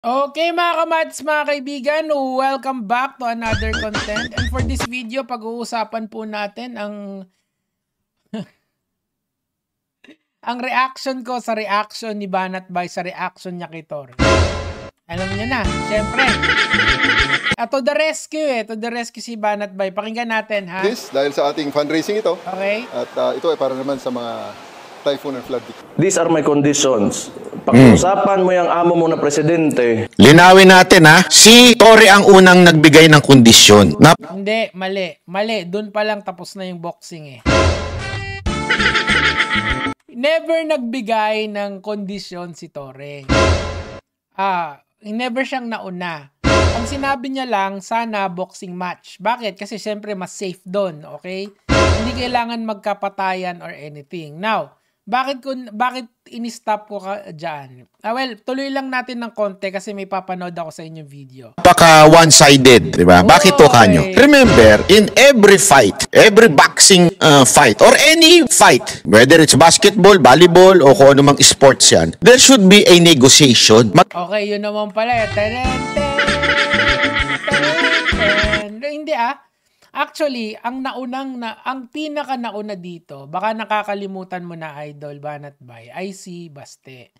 Okay mga kamads, mga kaibigan, welcome back to another content. And for this video, pag-uusapan po natin ang reaction ko sa reaction ni Banat Bay sa reaction niya kay Tor. Alam niyo na, syempre. To the rescue si Banat Bay. Pakinggan natin, ha? This, dahil sa ating fundraising ito. Okay. At ito ay para naman sa mga typhoon and flood. These are my conditions. Pag-usapan mo yung amo mo na presidente. Linawin natin ha, si Torre ang unang nagbigay ng kondisyon. Hindi, mali. Mali, doon pa lang tapos na yung boxing eh. Never nagbigay ng kondisyon si Torre. Never siyang nauna. Ang sinabi niya lang, sana boxing match. Bakit? Kasi syempre mas safe doon, okay? Hindi kailangan magkapatayan or anything. Now, bakit ini-stop ko ka dyan? Well, tuloy lang natin ng konti kasi may papanood ako sa inyong video. Napaka one-sided, di ba? Bakit to kanyo? Remember, in every fight, every boxing fight, or any fight, whether it's basketball, volleyball, o kung ano mang sports yan, there should be a negotiation. Okay, yun naman pala. Hindi Actually, ang pinaka nauna dito, baka nakakalimutan mo na Idol Banat Bay, ay si Baste.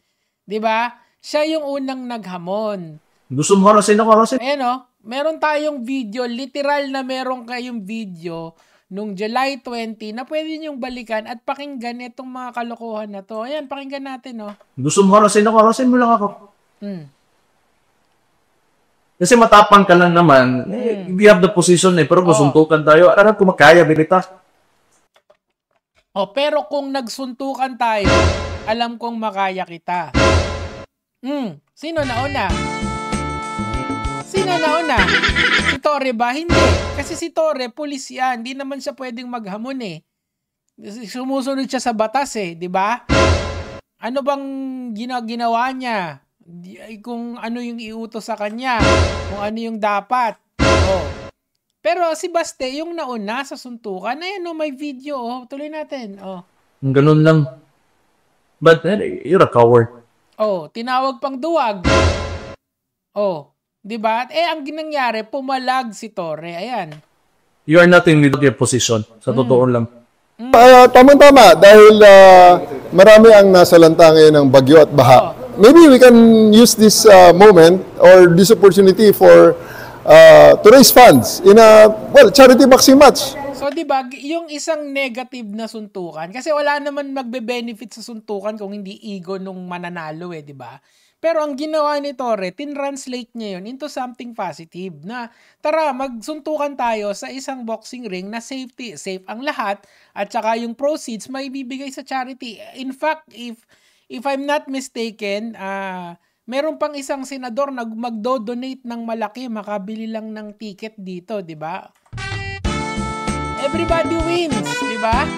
'Di ba? Siya yung unang naghamon. Gusto mo harasin ako, harasin? Ayan meron tayong video, literal na meron kayong video nung July 20 na pwede niyong balikan at pakinggan itong mga kalokohan na to. Ayan, pakinggan natin, Gusto mo harasin ako, harasin mo lang ako. Kasi matapang ka lang naman, we have the position pero kung suntukan tayo, alam ko makaya, bilita. Pero kung nagsuntukan tayo, alam kong makaya kita. Sino nauna? Si Torre ba? Hindi. Kasi si Torre, pulis yan. Hindi naman siya pwedeng maghamon eh. Sumusunod siya sa batas eh, di ba? Ano bang ginawa niya? Kung ano yung iutos sa kanya, kung ano yung dapat. Pero si Baste, yung nauna sa suntukan, ayan may video, tuloy natin. Ganun lang. But you're a coward. Tinawag pang duwag. Diba? Ang ginangyari, pumalag si Torre, ayan. You are not in your position, sa totoo lang. Tama-tama, dahil marami ang nasalanta ngayon ng bagyo at baha. Maybe we can use this moment or this opportunity to raise funds in a charity boxing match. So, diba, yung isang negative na suntukan, kasi wala naman magbe-benefit sa suntukan kung hindi ego nung mananalo diba? Pero ang ginawa ni Torre, tin-translate niya yun into something positive na tara, magsuntukan tayo sa isang boxing ring na safe ang lahat at saka yung proceeds may bibigay sa charity. In fact, if I'm not mistaken, meron pang isang senador na magdo-donate ng malaki, makabili lang ng ticket dito, di ba? Everybody wins, di ba?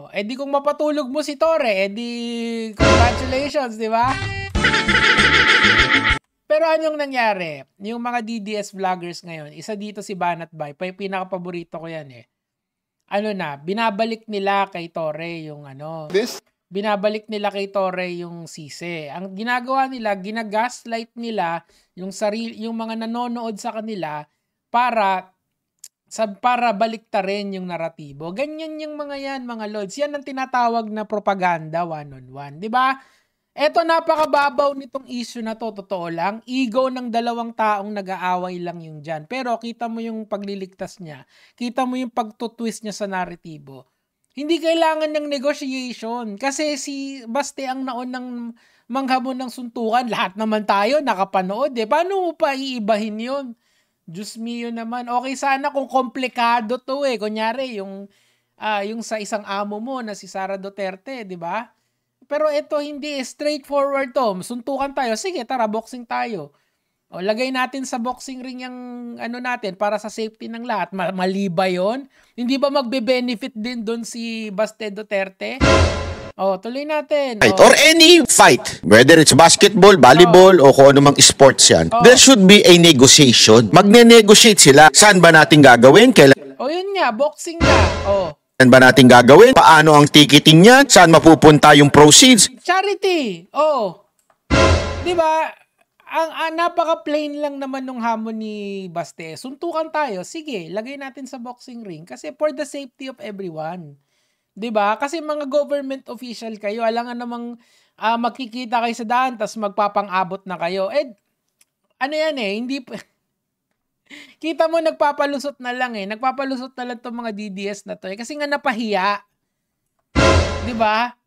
Di kung mapatulog mo si Torre, congratulations, di ba? Pero anong nangyari? Yung mga DDS vloggers ngayon, isa dito si Banat Bay, pinaka-paborito ko yan binabalik nila kay Torre yung binabalik nila kay Torre yung sisi. Ang ginagawa nila, ginagaslight nila yung mga nanonood sa kanila para baliktarin yung naratibo. Ganyan yung mga yan, mga lods. Yan ang tinatawag na propaganda one-on-one. Diba? Eto, napakababaw nitong issue na to, totoo lang. Ego ng dalawang taong nag-aaway lang yung dyan. Pero kita mo yung pagliligtas niya. Kita mo yung pagtutwist niya sa naratibo. Hindi kailangan ng negotiation. Kasi si Baste ang naunang manghamon ng suntukan. Lahat naman tayo nakapanood Paano mo pa iibahin yun? Diyos mio naman. Okay sana kung komplikado to Kunyari, yung sa isang amo mo na si Sara Duterte, di ba? Pero ito hindi, straightforward to. Suntukan tayo. Sige, tara, boxing tayo. Lagay natin sa boxing ring yung natin para sa safety ng lahat. Mali ba yun? Hindi ba magbe-benefit din doon si Baste Duterte? Tuloy natin. Or any fight, whether it's basketball, volleyball, o kung ano mang sports yan, there should be a negotiation. Magne-negotiate sila. Saan ba natin gagawin? Yun nga, boxing na. Saan ba natin gagawin? Paano ang ticketing niya? Saan mapupunta yung proceeds? Charity. Di ba? ang napaka-plain lang naman nung hamon ni Baste. Suntukan tayo, sige, lagay natin sa boxing ring kasi for the safety of everyone. 'Di ba? Kasi mga government official kayo, alangan namang magkikita kayo sa daan tas magpapang-abot na kayo. Ano yan hindi kita mo nagpapalusot na lang Nagpapalusot na lang tong mga DDS na to kasi nga napahiya. 'Di ba?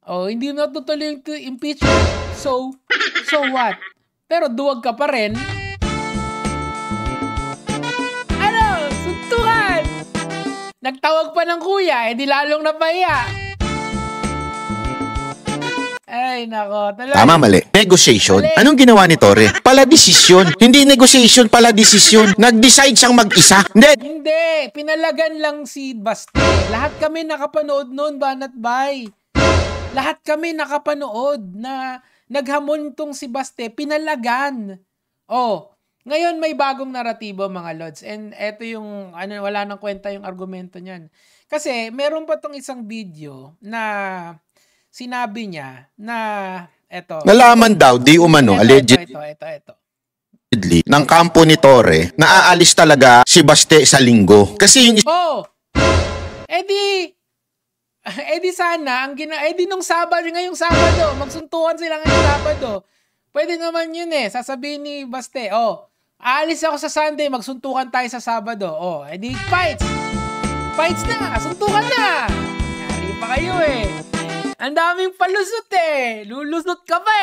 Hindi na tutuloy yung impeachment. So what? Pero duwag ka pa rin. Suntukan! Nagtawag pa ng kuya, di lalong napahiya. Ay, nako. Talaga. Tama, mali. Negotiation. Anong ginawa ni Torre? Pala desisyon. Hindi negotiation, pala desisyon. Nag-decide siyang mag-isa. Hindi. Pinalagan lang si Baste. Lahat kami nakapanood noon, Banat Bay. Lahat kami nakapanood na naghamon tong si Baste, pinalagan. Ngayon may bagong naratibo mga Lods. And eto yung, wala nang kwenta yung argumento niyan. Kasi meron pa tong isang video na sinabi niya na, nalaman daw, di umano, allegedly, ito. ng kampo ni Torre, na aalis talaga si Baste sa linggo. Kasi yung di sana, nung Sabado, ngayong Sabado, magsuntukan sila ngayong Sabado. Pwede naman yun sasabihin ni Baste, aalis ako sa Sunday, magsuntukan tayo sa Sabado. Di fights! Fights na! Suntukan na! Yari pa kayo Ang daming palusot Lulusot ka pa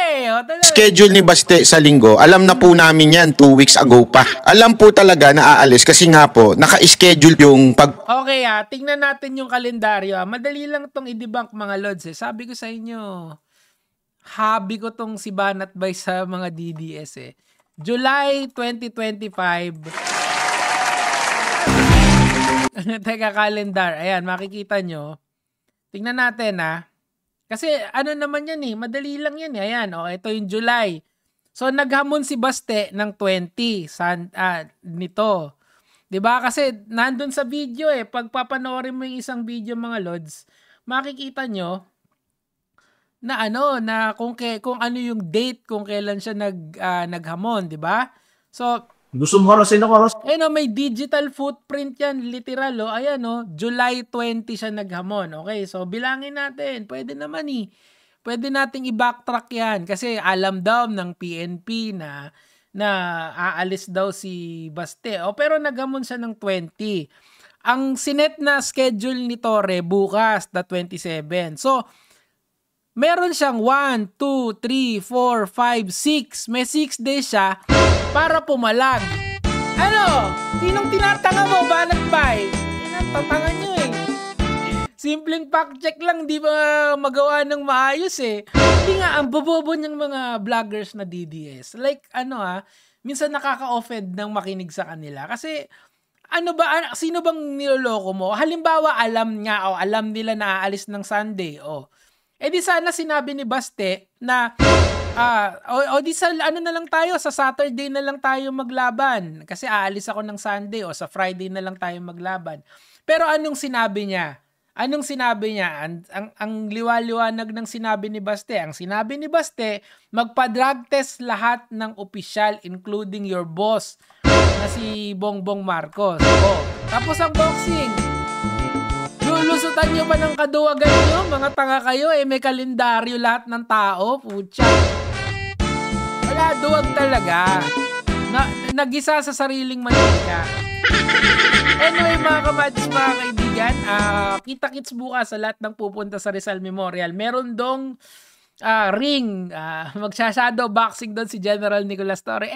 schedule ni Baste sa linggo, alam na po namin yan 2 weeks ago pa. Alam po talaga na aalis kasi nga po, naka-schedule yung Okay tingnan natin yung kalendaryo. Madali lang tong i-debunk mga Lods Sabi ko sa inyo, hobby ko tong si Banat Bay sa mga DDS July 2025. Teka, calendar. Ayan, makikita nyo. Tingnan natin Kasi naman yan madali lang yan Ayan, ito yung July. So naghamon si Baste ng 20 nito. 'Di ba? Kasi nandun sa video pag papanoorin mo yung isang video mga Lods, makikita nyo na na kung ano yung date kung kailan siya naghamon, 'di ba? So Gusto mo harasin ako, Ross? may digital footprint yan, literal, Ayan, July 20 siya naghamon. Okay, so bilangin natin. Pwede naman Pwede nating i-backtrack yan. Kasi alam daw ng PNP na aalis daw si Baste. Pero naghamon siya ng 20. Ang sinet na schedule ni Torre bukas, na 27. So, meron siyang 1, 2, 3, 4, 5, 6. May 6 days siya para pumalag. Sinong tinatanga mo, Banat Bay? Tatanga nyo Simpleng fact check lang, di ba magawa ng maayos Hindi nga, ang bobobo niyang mga vloggers na DDS. Like, minsan nakaka-offend ng makinig sa kanila. Kasi, sino bang niloloko mo? Halimbawa, alam nila na aalis ng Sunday, di sana sinabi ni Baste na di sa na lang tayo, sa Saturday na lang tayo maglaban kasi aalis ako ng Sunday sa Friday na lang tayo maglaban. Pero anong sinabi niya? Ang liwa-liwanag ng sinabi ni Baste. Ang sinabi ni Baste, magpa-drug test lahat ng opisyal including your boss na si Bongbong Marcos. Tapos ang boxing, lulusutan nyo ba ng kaduwagan nyo? Mga tanga kayo, may kalendaryo lahat ng tao. Putya. Wala, duwag talaga. Nag-isa sa sariling manika. Anyway, mga kamads, mga kaibigan, kita-kits bukas sa lahat ng pupunta sa Rizal Memorial. Meron dong ring, magsha-shadow boxing doon si General Nicolas Torre.